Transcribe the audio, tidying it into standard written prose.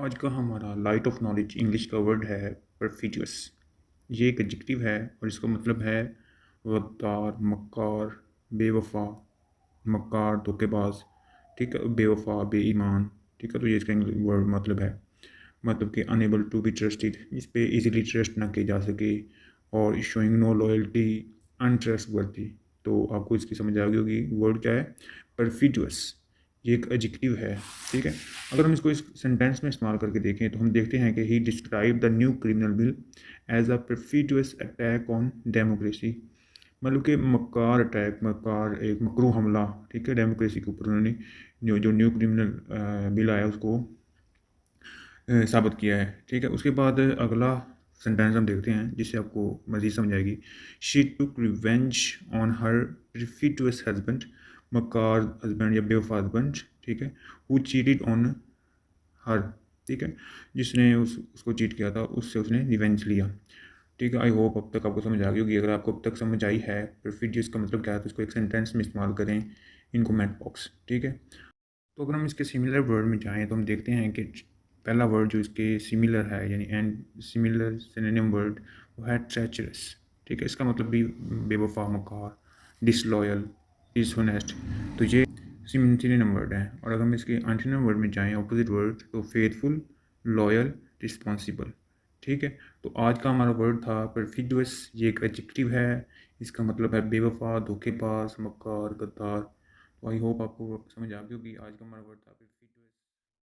आज का हमारा लाइट ऑफ नॉलेज इंग्लिश का वर्ड है परफिडियस। ये एक एडजेक्टिव है और इसका मतलब है गद्दार, मक्कार, बेवफा, मक्कार, धोखेबाज। ठीक है, बेवफा, बेईमान। ठीक है, तो ये इसका वर्ड मतलब है। मतलब कि अनेबल टू बी ट्रस्टेड, जिस पे इजीली ट्रस्ट ना की जा सके, और शोइंग नो लॉयल्टी, अनट्रस्टवर्दी। तो आपको इसकी समझ आ गई होगी वर्ड क्या है, परफिडियस। ये एक एडजेक्टिव है। ठीक है, अगर हम इसको इस सेंटेंस में इस्तेमाल करके देखें तो हम देखते हैं कि he describe the new criminal bill as a perfidious attack on democracy. मतलब कि मक्कार अटैक, मक्कार एक मकरू हमला, ठीक है, डेमोक्रेसी के ऊपर उन्होंने जो न्यू क्रिमिनल बिल आया उसको साबित किया है। ठीक है, उसके बाद अगला सेंटेंस हम देखते हैं जिससे आपको मज़ीद समझ आएगी। She took revenge on her perfidious husband, मक्कार हस्बैंड या बेवफा हस्बैंड। ठीक है, हु चीटेड ऑन हर। ठीक है, जिसने उसको चीट किया था उससे उसने रिवेंज लिया। ठीक है, आई होप अब तक आपको समझ आ गई होगी। अगर आपको अब तक समझ आई है परफिडियस का मतलब क्या है तो इसको एक सेंटेंस में इस्तेमाल करें इन कमेंट बॉक्स। ठीक है, तो अगर हम इसके सिमिलर वर्ड में जाएँ तो हम देखते हैं कि पहला वर्ड जो इसके सिमिलर है, यानी एंड सिमिलर सिनोनिम वर्ड, वो है ट्रेचरस। ठीक है, इसका मतलब भी बेवफा, मकार, डिसलॉयल, डिसहोनेस्ट। तो ये सिनोनिम वर्ड है। और अगर हम इसके एंटोनिम वर्ड में जाएँ, ऑपोजिट वर्ड, तो फेथफुल, लॉयल, रिस्पॉन्सिबल। ठीक है, तो आज का हमारा वर्ड था परफिडियस। ये एक एडजेक्टिव है, इसका मतलब है बेवफा, धोखेबाज, मक्कार, गद्दार। तो आई होप आपको समझ आ गई होगी। आज का हमारा वर्ड था